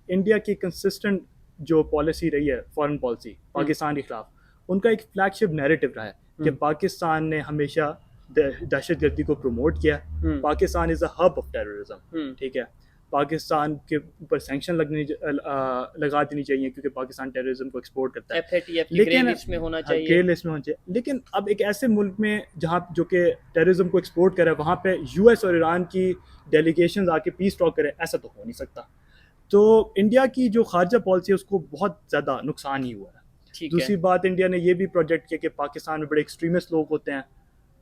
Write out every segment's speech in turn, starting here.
India की consistent जो policy रही है, फॉरेन पॉलिसी पाकिस्तान के खिलाफ, उनका एक फ्लैगशिप नैरेटिव रहा है कि पाकिस्तान ने हमेशा दहशतगर्दी को प्रमोट किया। Pakistan is a hub of terrorism, ठीक है। पाकिस्तान के ऊपर सैंक्शन लगा देनी चाहिए क्योंकि पाकिस्तान टेररिज्म को एक्सपोर्ट करता है, FATF की ग्रे लेकिन लिस्ट में होना ग्रे चाहिए। लिस्ट में होना चाहिए। लेकिन अब एक ऐसे मुल्क में जहाँ जो कि टेररिज्म को एक्सपोर्ट करे, वहाँ पे यूएस और ईरान की डेलीगेशन आके पीस टॉक करे, ऐसा तो हो नहीं सकता। तो इंडिया की जो खारजा पॉलिसी है उसको बहुत ज़्यादा नुकसान ही हुआ है। ठीक है। दूसरी बात, इंडिया ने ये भी प्रोजेक्ट किया कि पाकिस्तान में बड़े एक्सट्रीमिस्ट लोग होते हैं,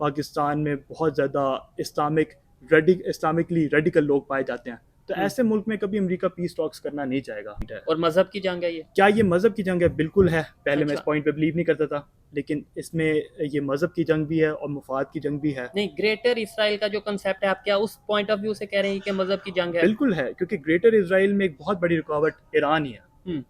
पाकिस्तान में बहुत ज़्यादा इस्लामिकली रेडिकल लोग पाए जाते हैं। तो ऐसे मुल्क में कभी अमेरिका पीस टॉक्स करना नहीं चाहेगा। और मजहब की जंग है ये? क्या ये मज़हब की जंग है? बिल्कुल है। पहले मैं इस अच्छा। पॉइंट पे बिलीव नहीं करता था, लेकिन इसमें ये मज़हब की जंग भी है और मुफाद की जंग भी है। नहीं, ग्रेटर इसराइल का जो कंसेप्ट है, आप क्या उस पॉइंट ऑफ व्यू से कह रहे हैं कि मजहब की जंग है? बिल्कुल है, क्योंकि ग्रेटर इसराइल में एक बहुत बड़ी रुकावट ईरान ही है, हम्म।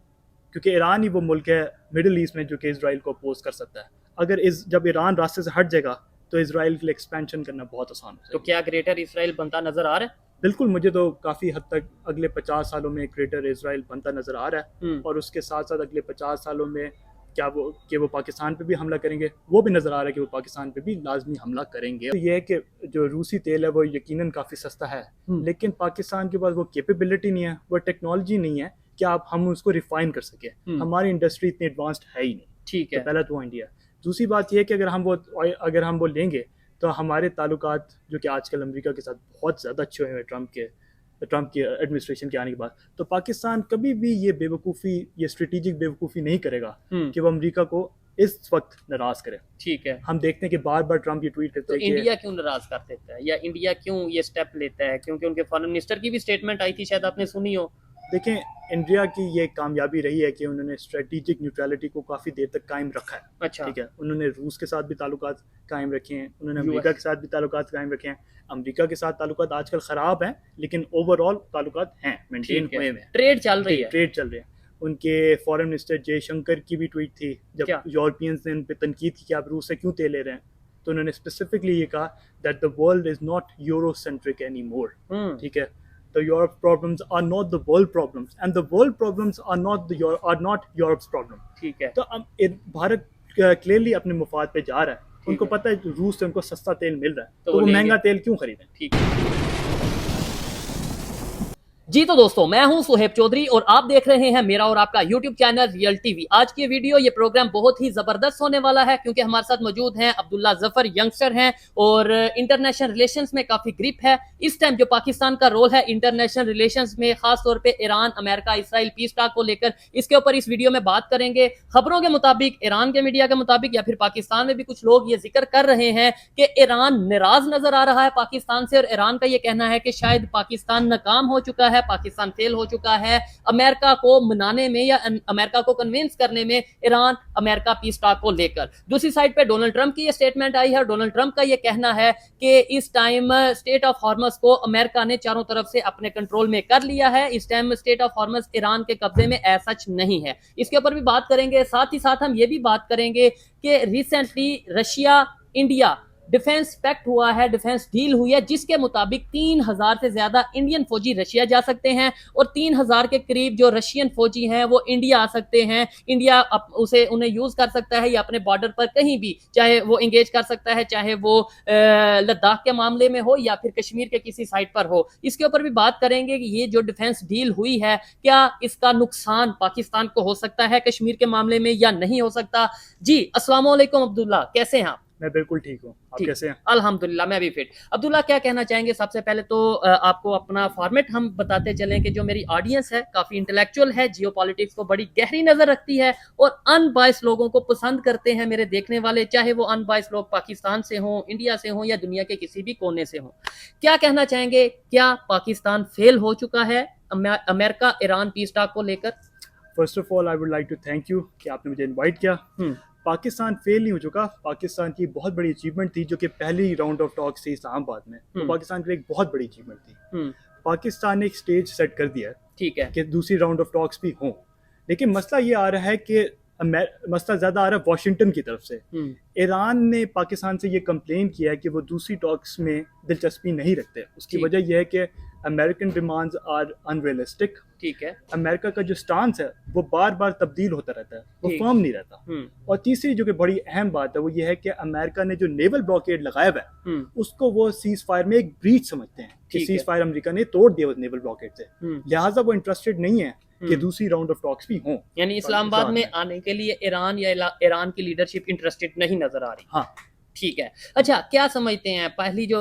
क्योंकि ईरान ही वो मुल्क है मिडिल ईस्ट में जो कि इसराइल को अपोज कर सकता है। अगर जब ईरान रास्ते से हट जाएगा तो इसराइल के लिए एक्सपेंशन करना बहुत आसान हो तो जाएगा। क्या ग्रेटर इसराइल बनता नजर आ रहा है? बिल्कुल, मुझे तो काफ़ी हद तक अगले 50 सालों में ग्रेटर इसराइल बनता नज़र आ रहा है, और उसके साथ साथ अगले 50 सालों में क्या वो पाकिस्तान पे भी हमला करेंगे, वो भी नज़र आ रहा है कि वो पाकिस्तान पे भी लाजमी हमला करेंगे। तो ये है कि जो रूसी तेल है वो यकीनन काफ़ी सस्ता है, लेकिन पाकिस्तान के पास वो कैपेबिलिटी नहीं है, वो टेक्नोलॉजी नहीं है कि हम उसको रिफाइन कर सके। हमारी इंडस्ट्री इतनी एडवांस्ड है ही नहीं। ठीक तो है। पहला तो इंडिया। दूसरी बात यह है कि अगर हम वो लेंगे तो हमारे ताल्लुकात जो कि आजकल अमेरिका के साथ बहुत ज़्यादा अच्छे हुए हैं ट्रंप की एडमिनिस्ट्रेशन के आने के बाद, तो पाकिस्तान कभी भी ये स्ट्रेटेजिक बेवकूफ़ी नहीं करेगा कि वो अमेरिका को इस वक्त नाराज करे। ठीक है। हम देखते हैं कि बार बार ट्रंप ये ट्वीट करते तो हैं कि इंडिया क्यों नाराज कर देता है, या इंडिया क्यों ये स्टेप लेता है? क्योंकि उनके फॉरेन मिनिस्टर की भी स्टेटमेंट आई थी, शायद आपने सुनी हो। देखें, इंडिया की ये कामयाबी रही है कि उन्होंने स्ट्रेटेजिक न्यूट्रलिटी को काफ़ी देर तक कायम रखा है। अच्छा। ठीक है, उन्होंने रूस के साथ भी ताल्लुकात कायम रखे हैं, उन्होंने US। अमेरिका के साथ भी ताल्लुकात कायम रखे हैं। अमेरिका के साथ ताल्लुकात आजकल ख़राब हैं, लेकिन ओवरऑल ताल्लुकात हैं, मेंटेन ठीक है, हुए हैं, ट्रेड चल रही है। ट्रेड चल रहे हैं। उनके फॉरेन मिनिस्टर जयशंकर की भी ट्वीट थी जब क्या? यूरोपियंस ने उन पर तनकीद की कि आप रूस से क्यों तेल ले रहे हैं, तो उन्होंने स्पेसिफिकली ये कहा that the world is not Eurocentric any more. ठीक है, the Europe problems are not the world problems and the world problems are not Europe's problem। ठीक है। तो अब भारत क्लियरली अपने मुफाद पे जा रहा है, उनको है। पता है रूस से उनको सस्ता तेल मिल रहा है, तो तो वो लेंगे। महंगा तेल क्यों खरीदें। ठीक है जी। तो दोस्तों, मैं हूं सुहेब चौधरी और आप देख रहे हैं मेरा और आपका YouTube चैनल रियल टीवी। आज की वीडियो, ये प्रोग्राम बहुत ही जबरदस्त होने वाला है, क्योंकि हमारे साथ मौजूद हैं अब्दुल्ला जफर, यंगस्टर हैं और इंटरनेशनल रिलेशंस में काफी ग्रिप है। इस टाइम जो पाकिस्तान का रोल है इंटरनेशनल रिलेशंस में, खासतौर पे Iran, America, Israel piece talk को लेकर, इसके ऊपर इस वीडियो में बात करेंगे। खबरों के मुताबिक, ईरान के मीडिया के मुताबिक, या फिर पाकिस्तान में भी कुछ लोग ये जिक्र कर रहे हैं कि ईरान नाराज नजर आ रहा है पाकिस्तान से, और ईरान का ये कहना है कि शायद पाकिस्तान नाकाम हो चुका है, पाकिस्तान फेल हो चुका है अमेरिका को मनाने में या अमेरिका को कन्विंस करने में, ईरान अमेरिका पीस टॉक को लेकर। दूसरी साइड पे डोनाल्ड ट्रंप की ये स्टेटमेंट आई है। डोनाल्ड ट्रंप का ये कहना है कि इस टाइम स्टेट ऑफ हॉर्मस को अमेरिका ने चारों तरफ से अपने कंट्रोल में कर लिया है। इस टाइम स्टेट ऑफ हॉर्मस ईरान के कब्जे में ऐसा सच नहीं है। इसके ऊपर भी बात करेंगे। साथ ही साथ हम ये भी बात करेंगे कि recently Russia India defence pact हुआ है, डिफेंस डील हुई है, जिसके मुताबिक 3000 से ज्यादा इंडियन फौजी रशिया जा सकते हैं और 3000 के करीब जो रशियन फौजी हैं वो इंडिया आ सकते हैं। इंडिया उन्हें यूज कर सकता है या अपने बॉर्डर पर कहीं भी चाहे वो इंगेज कर सकता है, चाहे वो लद्दाख के मामले में हो या फिर कश्मीर के किसी साइड पर हो। इसके ऊपर भी बात करेंगे कि ये जो डिफेंस डील हुई है, क्या इसका नुकसान पाकिस्तान को हो सकता है कश्मीर के मामले में या नहीं हो सकता। जी, अस्सलाम वालेकुम अब्दुल्ला, कैसे हैं आप? मैं बिल्कुल ठीक हूँ, आप कैसे हैं? अल्हम्दुलिल्लाह, मैं भी फिट। अब्दुल्ला, क्या कहना चाहेंगे? सबसे पहले तो आपको अपना फॉर्मेट हम बताते चलें कि जो मेरी ऑडियंस है काफ़ी इंटेलेक्चुअल है, जियोपॉलिटिक्स को बड़ी गहरी नज़र रखती है और अनबायस लोगों को पसंद करते हैं मेरे देखने वाले, चाहे वो अनबायस लोग पाकिस्तान से हों, इंडिया से हों या दुनिया के किसी भी कोने से हों। क्या कहना चाहेंगे, क्या पाकिस्तान फेल हो चुका है अमेरिका ईरान पीस टॉक को लेकर? First of all I would like to thank you कि आपने मुझे इनवाइट किया। पाकिस्तान फेल नहीं हो चुका। पाकिस्तान की बहुत बड़ी अचीवमेंट थी जो कि पहली राउंड ऑफ टॉक्स थी इस्लामाबाद में, तो पाकिस्तान के लिए एक बहुत बड़ी अचीवमेंट थी। पाकिस्तान ने एक स्टेज सेट कर दिया है, ठीक है, कि दूसरी राउंड ऑफ टॉक्स भी हों। लेकिन मसला ये आ रहा है कि मसला ज़्यादा आ रहा है वाशिंगटन की तरफ से। ईरान ने पाकिस्तान से ये कंप्लेन किया है कि वो दूसरी टॉक्स में दिलचस्पी नहीं रखते। उसकी वजह यह है कि अमेरिकन डिमांड्स आर अनरियलिस्टिक। ठीक है। अमेरिका का जो स्टांस है वो बार बार तब्दील होता रहता है, वो ठीक। फर्म नहीं रहता। और तीसरी जो कि बड़ी अहम बात है वो ये है कि अमेरिका ने जो नेवल ब्लॉकेड लगाया हुआ है उसको वो सीज फायर में एक ब्रीच समझते हैं कि ठीक है। सीज फायर अमेरिका ने तोड़ दिया उस नेवल ब्लॉकेड से, लिहाजा वो इंटरेस्टेड नहीं है कि दूसरी राउंड ऑफ टॉक्स भी हों। यानी इस्लामाबाद में आने के लिए ईरान या ईरान की लीडरशिप इंटरेस्टेड नहीं नजर आ रही। हाँ ठीक है। अच्छा, क्या समझते हैं पहली जो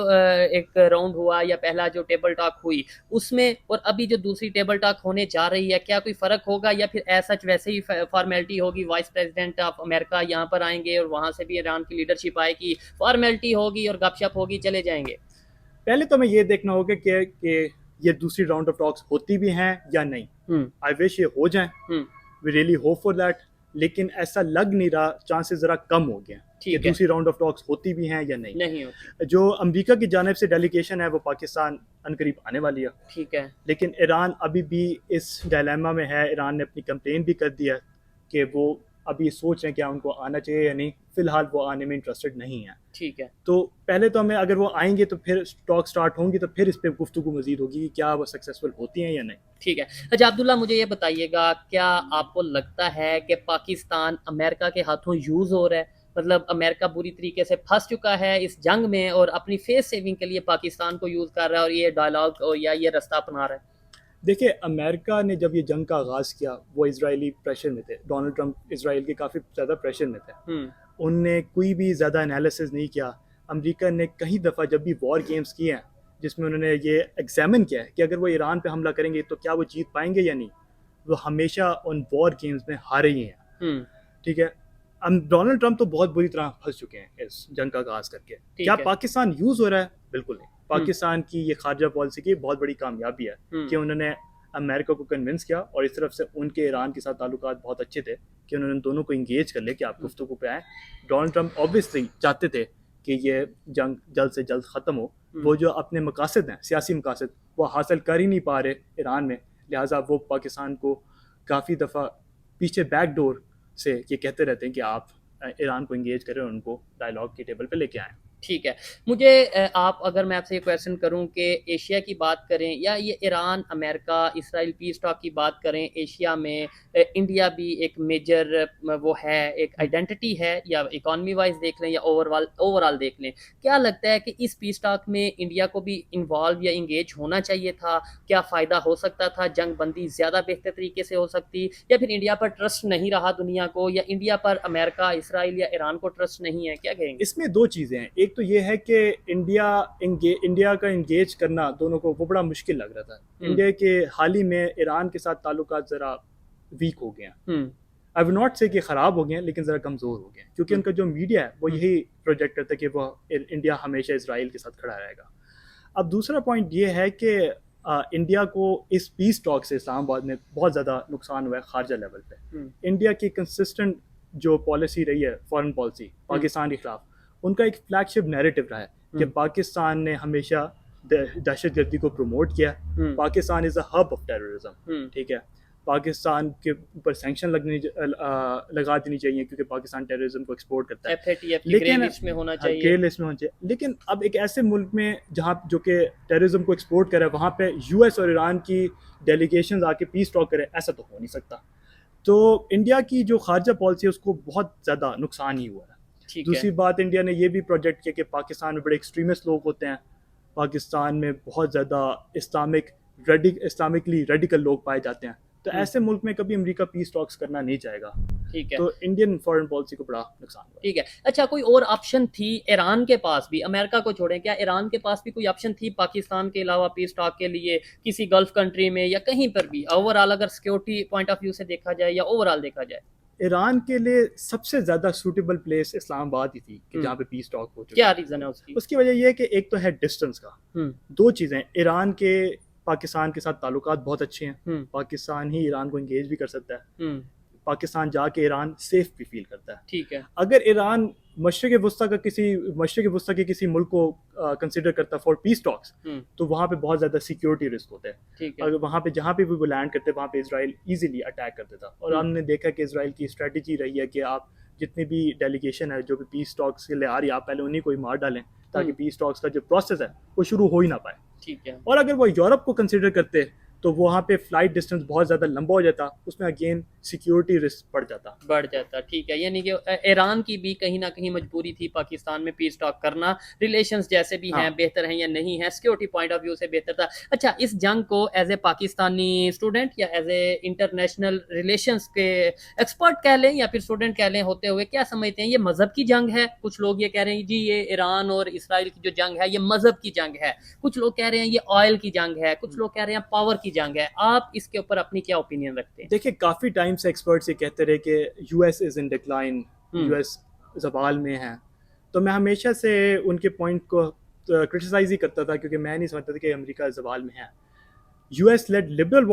एक राउंड हुआ या पहला जो टेबल टॉक हुई उसमें और अभी जो दूसरी टेबल टॉक होने जा रही है, क्या कोई फर्क होगा या फिर ऐसा वैसे ही फॉर्मेलिटी होगी, वाइस प्रेसिडेंट ऑफ अमेरिका यहाँ पर आएंगे और वहां से भी ईरान की लीडरशिप आएगी, फॉर्मेलिटी होगी और गपशप होगी, चले जाएंगे? पहले तो हमें ये देखना होगा कि ये दूसरी राउंड ऑफ टॉक्स होती भी हैं या नहीं। आई विश ये हो जाएं, we really hope for that, लेकिन ऐसा लग नहीं रहा, चांसेस जरा कम हो गए कि दूसरी राउंड ऑफ टॉक्स होती भी हैं या नहीं होती। जो अमेरिका की जानिब से डेलीगेशन है वो पाकिस्तान अनकरीब आने वाली है। ठीक है। लेकिन ईरान अभी भी इस डायलेमा में है। ईरान ने अपनी कंप्लेन भी कर दिया कि वो अभी सोच रहे हैं क्या उनको आना चाहिए या नहीं, फिलहाल वो आने में इंटरेस्टेड नहीं है। ठीक है। तो पहले तो हमें, अगर वो आएंगे तो फिर टॉक स्टार्ट होंगी तो फिर इस पर गुफ्तगू मजीद होगी कि क्या वो सक्सेसफुल होती हैं या नहीं। ठीक है। अच्छा अब्दुल्ला, मुझे ये बताइएगा, क्या आपको लगता है कि पाकिस्तान अमेरिका के हाथों यूज़ हो रहा है? मतलब अमेरिका बुरी तरीके से फंस चुका है इस जंग में और अपनी फेस सेविंग के लिए पाकिस्तान को यूज़ कर रहा है और ये डायलॉग या ये रास्ता अपना रहा है? देखिए, अमेरिका ने जब ये जंग का आगाज़ किया वो इजरायली प्रेशर में थे। डोनाल्ड ट्रंप इजराइल के काफ़ी ज़्यादा प्रेशर में थे। उनने कोई भी ज़्यादा एनालिसिस नहीं किया। अमेरिका ने कई दफ़ा जब भी वॉर गेम्स किए हैं जिसमें उन्होंने ये एग्जामिन किया है कि अगर वो ईरान पे हमला करेंगे तो क्या वो जीत पाएंगे या नहीं, वो हमेशा उन वॉर गेम्स में हारे ही हैं। ठीक है। डोनाल्ड ट्रंप तो बहुत बुरी तरह फंस चुके हैं इस जंग का आगाज़ करके। क्या पाकिस्तान यूज़ हो रहा है? बिल्कुल नहीं। पाकिस्तान की ये खारजा पॉलिसी की बहुत बड़ी कामयाबी है कि उन्होंने अमेरिका को कन्विंस किया और इस तरफ से उनके ईरान के साथ ताल्लुकात बहुत अच्छे थे कि उन्होंने दोनों को इंगेज कर लिया कि आप गुफ्तगू पे आएँ। डोनाल्ड ट्रंप ऑब्वियसली चाहते थे कि ये जंग जल्द से जल्द ख़त्म हो। वो जो अपने मकासद हैं, सियासी मकासद, वो हासिल कर ही नहीं पा रहे ईरान में, लिहाजा वो पाकिस्तान को काफ़ी दफ़ा पीछे बैक डोर से ये कहते रहते हैं कि आप ईरान को इंगेज करें और उनको डायलॉग की टेबल पे लेके आएँ। ठीक है। मुझे आप, अगर मैं आपसे ये क्वेश्चन करूं कि एशिया की बात करें या ये Iran, America, Israel piece talk की बात करें, एशिया में इंडिया भी एक मेजर वो है, एक आइडेंटिटी है, या इकॉनमी वाइज देख लें या ओवरऑल देख लें, क्या लगता है कि इस पीस टॉक में इंडिया को भी इन्वॉल्व या इंगेज होना चाहिए था? क्या फ़ायदा हो सकता था? जंग बंदी ज़्यादा बेहतर तरीके से हो सकती, या फिर इंडिया पर ट्रस्ट नहीं रहा दुनिया को, या इंडिया पर अमेरिका, इसराइल या ईरान को ट्रस्ट नहीं है? क्या कहेंगे? इसमें दो चीज़ें हैं। एक तो ये है कि इंडिया का इंगेज करना दोनों को वो बड़ा मुश्किल लग रहा था। इंडिया के हाल ही में ईरान के साथ ताल्लुकात ज़रा वीक हो गए हैं। आई विल नॉट से कि ख़राब हो गए हैं, लेकिन ज़रा कमज़ोर हो गए हैं क्योंकि उनका जो मीडिया है वो यही प्रोजेक्ट करता है कि वो इंडिया हमेशा इसराइल के साथ खड़ा रहेगा। अब दूसरा पॉइंट ये है कि इंडिया को इस पीस टॉक से इस्लामाबाद में बहुत ज़्यादा नुकसान हुआ है खारजा लेवल पे। इंडिया की कंसिस्टेंट जो पॉलिसी रही है, फॉरेन पॉलिसी पाकिस्तान के खिलाफ, उनका एक फ्लैगशिप नैरेटिव रहा है कि पाकिस्तान ने हमेशा दहशतगर्दी को प्रमोट किया। Pakistan is a hub of terrorism. ठीक है। पाकिस्तान के ऊपर सैंक्शन लगा देनी चाहिए क्योंकि पाकिस्तान टेररिज्म को एक्सपोर्ट करता है, लेकिन ग्रे लिस्ट में होना चाहिए। ग्रे लिस्ट में होना चाहिए। लेकिन अब एक ऐसे मुल्क में जहाँ जो कि टेररिज्म को एक्सपोर्ट करे, वहाँ पे यूएस और ईरान की डेलीगेशन आके पीस टॉक करे, ऐसा तो हो नहीं सकता। तो इंडिया की जो खारजा पॉलिसी है उसको बहुत ज़्यादा नुकसान ही हुआ है। दूसरी बात, इंडिया ने ये भी प्रोजेक्ट किया कि पाकिस्तान में बड़े एक्सट्रीमिस्ट लोग होते हैं, पाकिस्तान में बहुत ज़्यादा इस्लामिकली रेडिकल लोग पाए जाते हैं, तो ऐसे मुल्क में कभी अमेरिका पीस टॉक्स करना नहीं चाहेगा। ठीक है। तो इंडियन फॉरेन पॉलिसी को बड़ा नुकसान हुआ। ठीक है। अच्छा, कोई और ऑप्शन थी ईरान के पास भी? अमेरिका को छोड़ें, क्या ईरान के पास भी कोई ऑप्शन थी पाकिस्तान के अलावा पीस टॉक के लिए, किसी गल्फ कंट्री में या कहीं पर भी, ओवरऑल अगर सिक्योरिटी पॉइंट ऑफ व्यू से देखा जाए या ओवरऑल देखा जाए? ईरान के लिए सबसे ज़्यादा सूटेबल प्लेस इस्लामाबाद ही थी कि जहाँ पे पीस टॉक हो चुका। क्या रीज़न है उसकी? उसकी वजह यह है कि एक तो है डिस्टेंस का। दो चीज़ें, ईरान के पाकिस्तान के साथ ताल्लुकात बहुत अच्छे हैं, पाकिस्तान ही ईरान को इंगेज भी कर सकता है, पाकिस्तान जाके ईरान सेफ भी फील करता है। ठीक है। अगर ईरान मशरिक़ वस्ता के किसी मुल्क को कंसिडर करता फॉर पीस टॉक्स, तो वहाँ पे बहुत ज़्यादा सिक्योरिटी रिस्क होता है। ठीक है। अगर वहाँ पे जहाँ पे भी वो लैंड करते वहाँ पे इसराइल इजीली अटैक कर देता, और हमने देखा कि इसराइल की स्ट्रेटजी रही है कि आप जितनी भी डेलीगेशन है जो भी पीस टॉक्स के लिए आ रही है, आप पहले उन्हीं को ही मार डालें ताकि पीस टॉक्स का जो प्रोसेस है वो शुरू हो ही ना पाए। ठीक है। और अगर वो यूरोप को कंसिडर करते तो वहाँ पे फ्लाइट डिस्टेंस बहुत ज़्यादा लंबा हो जाता, उसमें अगेन सिक्योरिटी रिस्क बढ़ जाता। ठीक है, यानी कि ईरान की भी कहीं ना कहीं मजबूरी थी पाकिस्तान में पीस टॉक करना, रिलेशंस जैसे भी हैं हाँ। बेहतर हैं या नहीं है, सिक्योरिटी पॉइंट ऑफ व्यू से बेहतर था। अच्छा, इस जंग को एज ए पाकिस्तानी स्टूडेंट या एज ए इंटरनेशनल रिलेशंस के एक्सपर्ट कह लें या फिर स्टूडेंट कह लें होते हुए क्या समझते हैं? ये मजहब की जंग है, कुछ लोग ये कह रहे हैं जी ये ईरान और इसराइल की जो जंग है ये मजहब की जंग है, कुछ लोग कह रहे हैं ये ऑयल की जंग है, कुछ लोग कह रहे हैं पावर की जंग है। आप इसके ऊपर अपनी क्या ओपिनियन रखते हैं? देखिए, काफ़ी टाइम से एक्सपर्ट्स ये कहते रहे कि US is in decline, US जवाल में है, तो मैं हमेशा से उनके पॉइंट को क्रिटिसाइज ही करता था, क्योंकि मैं नहीं समझता था कि अमेरिका जवाल में है। यूएस लेड लिबरल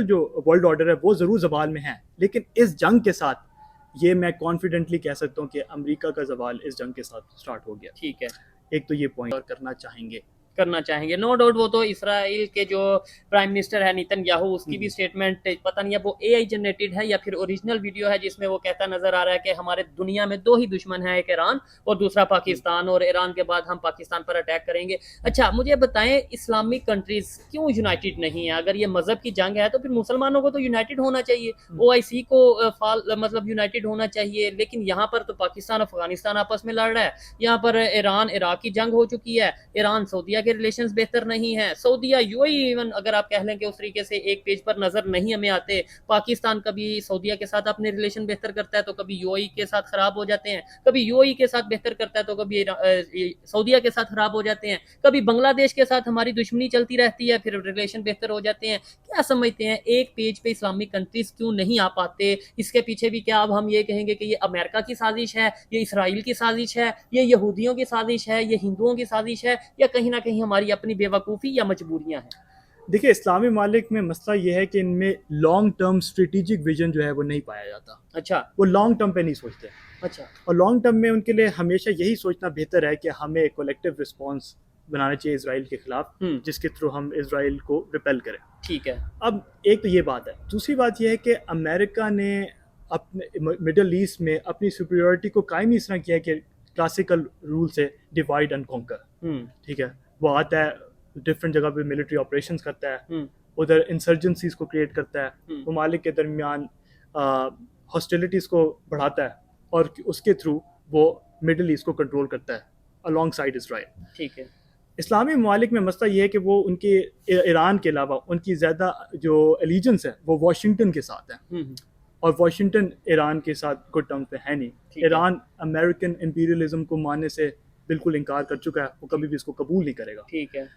जो वर्ल्ड ऑर्डर है वो ज़रूर जवाल में है, लेकिन इस जंग के साथ ये मैं कॉन्फिडेंटली कह सकता हूँ कि अमेरिका का जवाल इस जंग के साथ स्टार्ट हो गया। ठीक है, एक तो ये पॉइंट और करना चाहेंगे। No doubt. वो तो इसराइल के जो प्राइम मिनिस्टर है नेतन्याहू, उसकी भी स्टेटमेंट पता नहीं है वो एआई जनरेटेड है या फिर ओरिजिनल वीडियो है, जिसमें वो कहता नजर आ रहा है कि हमारे दुनिया में दो ही दुश्मन है, एक ईरान और दूसरा पाकिस्तान, और ईरान के बाद हम पाकिस्तान पर अटैक करेंगे। अच्छा, मुझे बताएं इस्लामिक कंट्रीज क्यों यूनाइटेड नहीं है? अगर ये मजहब की जंग है तो फिर मुसलमानों को तो यूनाइटेड होना चाहिए, ओआईसी को मतलब यूनाइटेड होना चाहिए, लेकिन यहाँ पर तो पाकिस्तान अफगानिस्तान आपस में लड़ रहा है, यहाँ पर ईरान इराक की जंग हो चुकी है, ईरान सऊदीया के रिलेशंस बेहतर नहीं है, सऊदीया यूएई इवन अगर आप कह लें कि उस तरीके से एक पेज पर नजर नहीं हमें आते, पाकिस्तान कभी सऊदीया के साथ अपने रिलेशन बेहतर करता है तो कभी यूएई के साथ खराब हो जाते हैं, कभी यूएई के साथ बेहतर करता है तो कभी सऊदीया के साथ खराब हो जाते हैं, कभी बांग्लादेश के साथ हमारी दुश्मनी चलती रहती है फिर रिलेशन बेहतर हो जाते हैं। क्या समझते हैं एक पेज पे इस्लामिक कंट्रीज क्यों नहीं आ पाते? इसके पीछे भी क्या अब हम ये कहेंगे कि ये अमेरिका की साजिश है, ये इसराइल की साजिश है, ये यहूदियों की साजिश है, ये हिंदुओं की साजिश है, या कहीं ना कहीं हमारी अपनी बेवकूफ़ी या मजबूरियां हैं? देखिए, इस्लामी मालिक में मसला ये है कि इनमें लॉन्ग टर्म स्ट्रेटेजिक विजन जो है वो नहीं पाया जाता। अच्छा, वो लॉन्ग टर्म पे नहीं सोचते। अच्छा, और लॉन्ग टर्म में उनके लिए हमेशा यही सोचना बेहतर है कि हमें एक कलेक्टिव रिस्पॉन्स बनाना चाहिए इसराइल के खिलाफ, जिसके थ्रू हम इसराइल को रिपेल करें। ठीक है। अब एक तो ये बात है, दूसरी बात ये है कि अमेरिका ने अपने मिडल ईस्ट में अपनी सुपीरियरिटी को कायम इस तरह किया है कि क्लासिकल रूल से डिवाइड एंड कॉन्कर। ठीक है, वो आता है डिफरेंट जगह पे मिलिट्री ऑपरेशंस करता है, उधर इंसर्जेंसीज को क्रिएट करता है, ममालिक के दरमियान हॉस्टिलिटीज़ को बढ़ाता है और उसके थ्रू वो मिडल ईस्ट को कंट्रोल करता है अलॉन्ग साइड इसराइल। ठीक है। इस्लामी ममालिक में मसला ये है कि वो उनके ईरान के अलावा उनकी ज़्यादा जो एलिजेंस है वो वाशिंगटन के साथ है, और वाशिंगटन ईरान के साथ गुड टर्म्स पे है नहीं। ईरान अमेरिकन इंपीरियलिज्म को मानने से बिल्कुल इनकार कर चुका है, वो कभी भी इसको कबूल नहीं करेगा। ठीक है।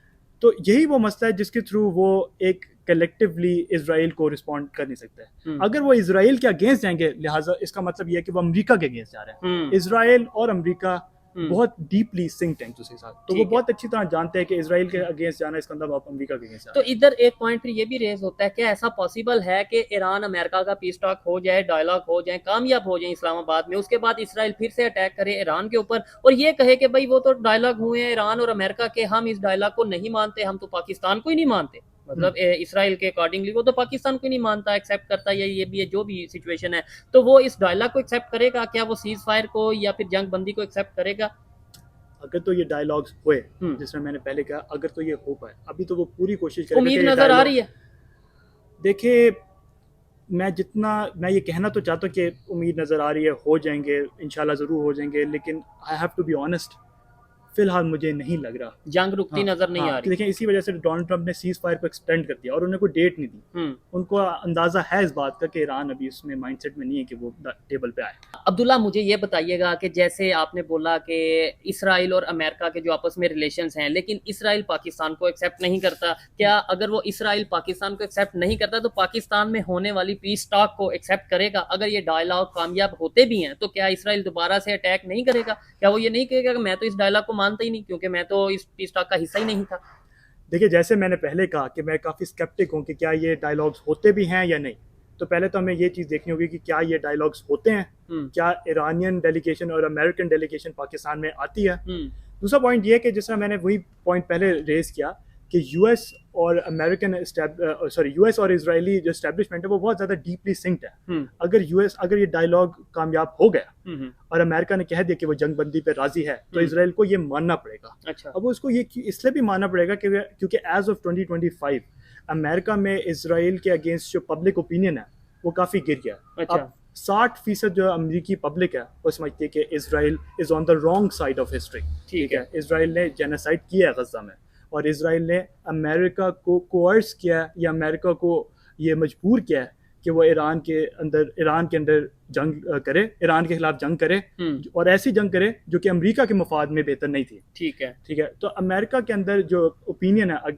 तो यही वो मसला है जिसके थ्रू वो एक कलेक्टिवली इसराइल को रिस्पॉन्ड कर नहीं सकता है। अगर वो इसराइल के अगेंस्ट जाएंगे, लिहाजा इसका मतलब ये है कि वो अमेरिका के अगेंस्ट जा रहे हैं। इसराइल और अमेरिका बहुत डीपली सिंक्ड हैं उसके साथ, तो वो बहुत अच्छी तरह जानते हैं कि इसराइल के अगेंस्ट जाना इसका मतलब आप अमेरिका के अगेंस्ट। तो इधर एक पॉइंट फिर ये भी रेज होता है कि ऐसा पॉसिबल है कि ईरान अमेरिका का पीस टॉक हो जाए, डायलॉग हो जाए, कामयाब हो जाए इस्लामाबाद में, उसके बाद इसराइल फिर से अटैक करे ईरान के ऊपर और ये कहे कि भाई वो तो डायलॉग हुए हैं ईरान और अमेरिका के, हम इस डायलॉग को नहीं मानते, हम तो पाकिस्तान को ही नहीं मानते, मतलब इसराइल के अकॉर्डिंगली वो तो पाकिस्तान को नहीं मानता, एक्सेप्ट करता है, ये भी है जो भी सिचुएशन है, तो वो इस डायलॉग को एक्सेप्ट करेगा क्या? वो सीज फायर को या फिर जंग बंदी को एक्सेप्ट करेगा? अगर तो ये डायलॉग्स हुए जिसमें मैंने पहले कहा, अगर तो ये हो पाए, अभी तो वो पूरी कोशिश करेगा। उम्मीद नजर आ रही है। देखिए, मैं ये कहना तो चाहता हूँ कि उम्मीद नज़र आ रही है, हो जाएंगे इंशाल्लाह, ज़रूर हो जाएंगे, लेकिन I have to be honest, फिलहाल मुझे नहीं लग रहा जंग रुकती नजर नहीं आ रही। देखिए, इसी वजह से डोनाल्ड ट्रंप ने सीज फायर को एक्सटेंड कर दिया और उन्हें कोई डेट नहीं दी। उनको अंदाजा है इस बात का कि ईरान अभी उसमें माइंडसेट में नहीं है कि वो टेबल पे आए। अब्दुल्ला, मुझे ये बताइएगा कि जैसे आपने बोला कि इसराइल और अमेरिका के जो आपस में रिलेशंस हैं, लेकिन इसराइल पाकिस्तान को एक्सेप्ट नहीं करता, क्या अगर वो इसराइल पाकिस्तान को एक्सेप्ट नहीं करता तो पाकिस्तान में होने वाली पीस टॉक को एक्सेप्ट करेगा? अगर ये डायलॉग कामयाब होते भी हैं तो क्या इसराइल दोबारा से अटैक नहीं करेगा? क्या वो ये नहीं कहेगा कि मैं तो इस डायलॉग को मानता ही नहीं क्योंकि मैं तो इस पीस टॉक का हिस्सा ही नहीं था? देखिए, जैसे मैंने पहले कहा कि मैं काफ़ी स्केप्टिक हूँ कि क्या ये डायलॉग्स होते भी हैं या नहीं। तो पहले तो हमें ये चीज़ देखनी होगी कि क्या ये डायलॉग्स होते हैं, क्या ईरानियन डेलीगेशन और अमेरिकन डेलीगेशन पाकिस्तान में आती है। दूसरा पॉइंट ये है कि जिस तरह मैंने वही पॉइंट पहले रेज किया कि यूएस और अमेरिकन यूएस और इजरायली जो एस्टेब्लिशमेंट है वो बहुत ज़्यादा डीपली सिंक्ड है। अगर ये डायलॉग कामयाब हो गया और अमेरिका ने कह दिया कि वो जंग बंदी पे राजी है, तो इसराइल को ये मानना पड़ेगा। अच्छा। अब उसको ये इसलिए भी मानना पड़ेगा क्योंकि एज ऑफ 2025 अमेरिका में इसराइल के अगेंस्ट जो पब्लिक ओपिनियन है वो काफ़ी गिर गया। अच्छा। अब 60% जो अमेरिकी पब्लिक है वो समझती है कि Israel is on the wrong side of history. ठीक है। इसराइल ने जेनोसाइड किया है गज़ा में, और इसराइल ने अमेरिका को कोर्स किया है या अमेरिका को ये मजबूर किया है कि वो ईरान के अंदर जंग करे, ईरान के खिलाफ जंग करे, और ऐसी जंग करे जो कि अमेरिका के मफाद में बेहतर नहीं थी। ठीक है। तो अमेरिका के अंदर जो ओपिनियन है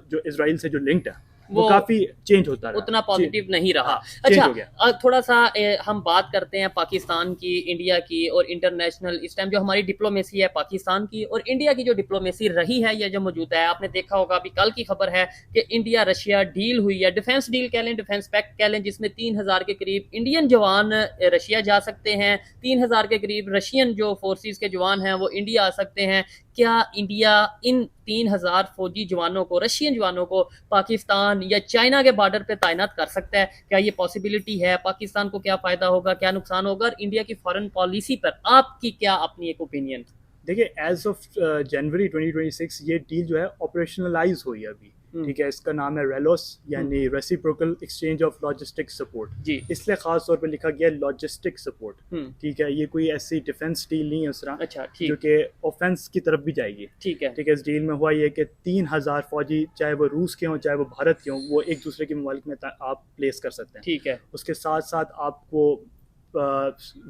जो इसराइल से जो लिंक्ड है वो काफी चेंज होता है, उतना पॉजिटिव नहीं रहा। अच्छा, थोड़ा सा हम बात करते हैं पाकिस्तान की, इंडिया की और इंटरनेशनल इस टाइम जो हमारी डिप्लोमेसी है पाकिस्तान की और इंडिया की जो डिप्लोमेसी रही है या जो मौजूद है। आपने देखा होगा अभी कल की खबर है कि इंडिया रशिया डील हुई है, डिफेंस डील कह लें, डिफेंस पैक्ट कह लें, जिसमें 3000 के करीब इंडियन जवान रशिया जा सकते हैं, 3000 के करीब रशियन जो फोर्सेस के जवान हैं वो इंडिया आ सकते हैं। क्या इंडिया इन 3000 फौजी जवानों को, रशियन जवानों को पाकिस्तान या चाइना के बॉर्डर पे तैनात कर सकता है? क्या ये पॉसिबिलिटी है? पाकिस्तान को क्या फायदा होगा, क्या नुकसान होगा? और इंडिया की फॉरेन पॉलिसी पर आपकी क्या अपनी एक ओपिनियन? देखिए, एज ऑफ जनवरी 2026 ये डील जो है ऑपरेशनलाइज हुई है अभी। ठीक है, इसका नाम है रेलोस, यानी reciprocal exchange of logistic support जी। इसलिए खास तौर पे लिखा गया लॉजिस्टिक सपोर्ट। ठीक है, ये कोई ऐसी डिफेंस डील नहीं है उस तरह। अच्छा, जो कि ऑफेंस की तरफ भी जाएगी। ठीक है। इस डील में हुआ ये कि 3000 फौजी, चाहे वो रूस के हों चाहे वो भारत के हों, वो एक दूसरे के ममालिक में आप प्लेस कर सकते हैं। ठीक है। उसके साथ साथ आपको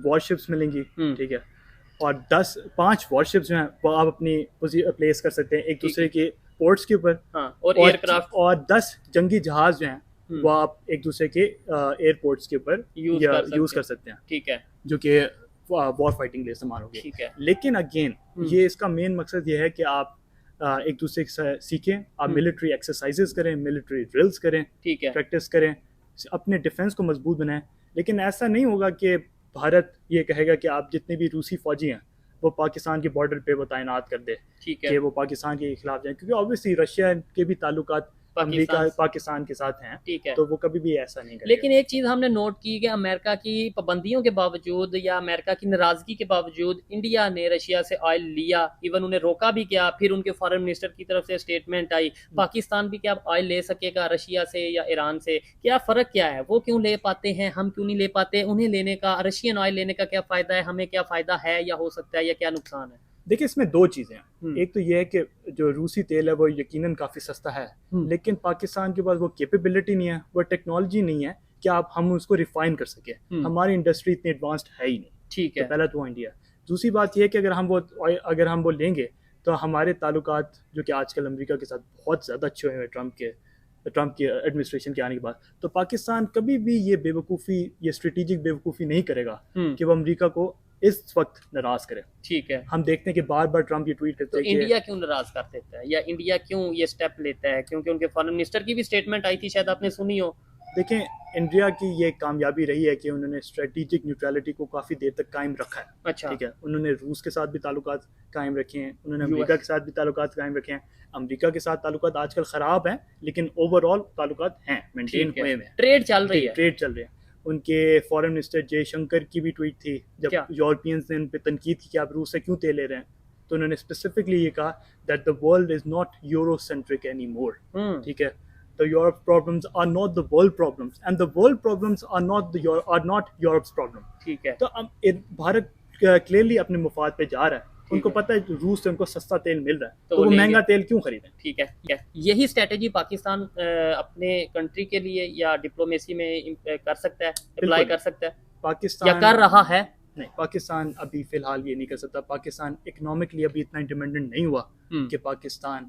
वॉरशिप्स मिलेंगी। ठीक है, और 5 वॉरशिप्स जो हैं वो आप अपनी प्लेस कर सकते हैं एक दूसरे के पोर्ट्स के ऊपर। और एयरक्राफ्ट और 10 जंगी जहाज जो हैं वो आप एक दूसरे के एयरपोर्ट्स के ऊपर यूज कर सकते हैं। ठीक है, जो कि वॉर फाइटिंग लिए इस्तेमाल होंगे। ठीक है। लेकिन अगेन ये इसका मेन मकसद ये है कि आप एक दूसरे से सीखें, आप मिलिट्री एक्सरसाइजेस करें, मिलिट्री ड्रिल्स करें, ठीक है, प्रैक्टिस करें, अपने डिफेंस को मजबूत बनाएं। लेकिन ऐसा नहीं होगा कि भारत ये कहेगा कि आप जितने भी रूसी फौजी हैं वो पाकिस्तान के बॉर्डर पे वो तैनात कर दे। ठीक है, कि वो पाकिस्तान के खिलाफ जाए, क्योंकि ऑब्वियसली रशिया के भी ताल्लुकात अमेरिका पाकिस्तान के साथ हैं। ठीक है, तो वो कभी भी ऐसा नहीं करेगा। लेकिन एक चीज हमने नोट की कि अमेरिका की पाबंदियों के बावजूद या अमेरिका की नाराजगी के बावजूद इंडिया ने रशिया से ऑयल लिया, इवन उन्हें रोका भी किया, फिर उनके फॉरेन मिनिस्टर की तरफ से स्टेटमेंट आई। पाकिस्तान भी क्या ऑयल ले सकेगा रशिया से या ईरान से? क्या फर्क क्या है? वो क्यों ले पाते हैं, हम क्यों नहीं ले पाते? उन्हें लेने का, रशियन ऑयल लेने का क्या फायदा है, हमें क्या फायदा है या हो सकता है, या क्या नुकसान है? देखिए, इसमें 2 चीज़ें हैं। एक तो ये है कि जो रूसी तेल है वो यकीनन काफ़ी सस्ता है, लेकिन पाकिस्तान के पास वो कैपेबिलिटी नहीं है, वो टेक्नोलॉजी नहीं है कि हम उसको रिफाइन कर सके। हमारी इंडस्ट्री इतनी एडवांस्ड है ही नहीं। ठीक है, तो पहला तो इंडिया। दूसरी बात ये है कि अगर हम वो लेंगे तो हमारे ताल्लुकात जो कि आजकल अमेरिका के साथ बहुत ज़्यादा अच्छे हुए हैं ट्रम्प की एडमिनिस्ट्रेशन के आने के बाद, तो पाकिस्तान कभी भी ये बेवकूफ़ी, ये स्ट्रेटेजिक बेवकूफ़ी नहीं करेगा कि वो अमेरिका को इस वक्त नाराज करे। ठीक है, हम देखते हैं कि बार बार ट्रम्प ये ट्वीट करते हैं। तो इंडिया क्यों नाराज कर देता है या इंडिया क्यों ये स्टेप लेता है? क्योंकि उनके फॉरेन मिनिस्टर की भी स्टेटमेंट आई थी, शायद आपने सुनी हो। देखें, इंडिया की ये कामयाबी रही है कि उन्होंने स्ट्रेटेजिक न्यूट्रलिटी को काफ़ी देर तक कायम रखा है। अच्छा। ठीक है, उन्होंने रूस के साथ भी ताल्लुकात कायम रखे हैं, उन्होंने अमेरिका के साथ भी ताल्लुकात कायम रखे हैं। अमेरिका के साथ ताल्लुकात आजकल ख़राब हैं, लेकिन ओवरऑल ताल्लुकात हैं, मेंटेन हुए हैं, ट्रेड चल रही है। उनके फॉरेन मिनिस्टर जयशंकर की भी ट्वीट थी जब यूरोपियंस ने उन पर तनकीद की कि आप रूस से क्यों तेल ले रहे हैं, तो उन्होंने स्पेसिफिकली ये कहा that the world is not Eurocentric any more. ठीक है, तो Europe problems are not the world problems and the world problems are not Europe's problem. ठीक है, तो अब भारत क्लियरली अपने मुफाद पे जा रहा है, उनको पता है रूस से उनको सस्ता तेल मिल रहा है, तो वो महंगा तेल क्यों खरीदें? ठीक है, यही स्ट्रेटेजी पाकिस्तान अपने कंट्री के लिए या डिप्लोमेसी में कर सकता है, अप्लाई कर सकता है पाकिस्तान, या कर रहा है? नहीं, पाकिस्तान अभी फिलहाल ये नहीं कर सकता। पाकिस्तान इकोनॉमिकली अभी इतना इंडिपेंडेंट नहीं हुआ कि पाकिस्तान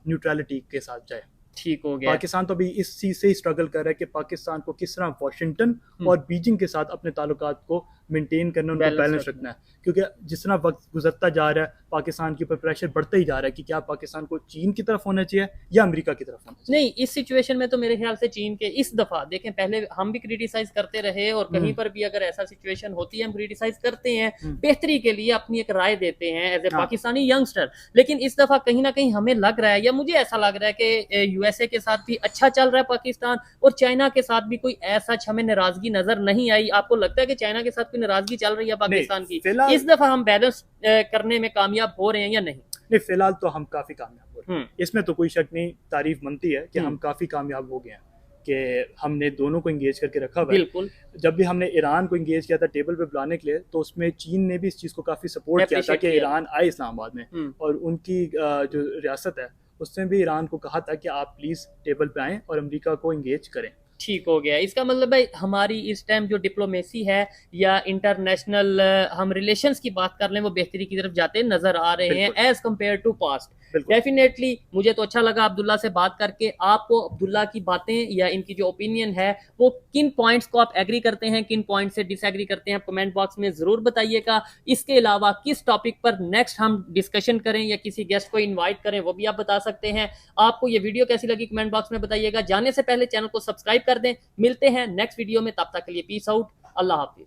न्यूट्रलिटी के साथ जाए। ठीक हो गया। पाकिस्तान तो अभी इस चीज से ही स्ट्रगल कर रहा है कि पाकिस्तान को किस तरह वाशिंगटन और बीजिंग के साथ अपने ताल्लुकात को मेंटेन करना, उनको बैलेंस रखना है, क्योंकि जिस तरह वक्त गुजरता जा रहा है पाकिस्तान के ऊपर प्रेशर बढ़ता ही जा रहा है कि क्या पाकिस्तान को चीन की तरफ होना चाहिए या अमेरिका की तरफ होना चाहिए। नहीं, इस सिचुएशन में तो मेरे ख्याल से चीन के इस दफा देखें, पहले हम भी क्रिटिसाइज करते रहे और कहीं पर भी अगर ऐसा सिचुएशन होती है हम क्रिटिसाइज करते हैं, बेहतरी के लिए अपनी एक राय देते हैं एज ए पाकिस्तानी यंगस्टर। लेकिन इस दफा कहीं ना कहीं हमें लग रहा है, या मुझे ऐसा लग रहा है कि यूएसए के साथ भी अच्छा चल रहा है पाकिस्तान, और चाइना के साथ भी कोई ऐसा हमें नाराजगी नजर नहीं आई। आपको लगता है कि चाइना के साथ कोई नाराजगी चल रही है पाकिस्तान की? इस दफा हम बैलेंस करने में कामयाब हो रहे हैं या नहीं? नहीं, फिलहाल तो हम काफी कामयाब हो रहे हैं, इसमें तो कोई शक नहीं, तारीफ बनती है कि हम काफी कामयाब हो गए हैं कि हमने दोनों को एंगेज करके रखा हुआ है। बिल्कुल। जब भी हमने ईरान को एंगेज किया था टेबल पे बुलाने के लिए, तो उसमें चीन ने भी इस चीज को काफी सपोर्ट किया था कि ईरान आए इस्लामाबाद में, और उनकी जो रियासत है उसने भी ईरान को कहा था कि आप प्लीज टेबल पे आएं और अमेरिका को एंगेज करें। ठीक हो गया। इसका मतलब है हमारी इस टाइम जो डिप्लोमेसी है या इंटरनेशनल हम रिलेशंस की बात कर लें, वो बेहतरी की तरफ जाते नजर आ रहे हैं as compare to past. Definitely मुझे तो अच्छा लगा अब्दुल्ला से बात करके। आपको अब्दुल्ला की बातें या इनकी जो ओपिनियन है वो किन पॉइंट्स को आप एग्री करते हैं, किन पॉइंट से डिसएग्री करते हैं, कमेंट बॉक्स में जरूर बताइएगा। इसके अलावा किस टॉपिक पर नेक्स्ट हम डिस्कशन करें या किसी गेस्ट को इन्वाइट करें वो भी आप बता सकते हैं। आपको ये वीडियो कैसी लगी कमेंट बॉक्स में बताइएगा। जाने से पहले चैनल को सब्सक्राइब कर दें। मिलते हैं नेक्स्ट वीडियो में, तब तक के लिए पीस आउट, अल्लाह हाफिज।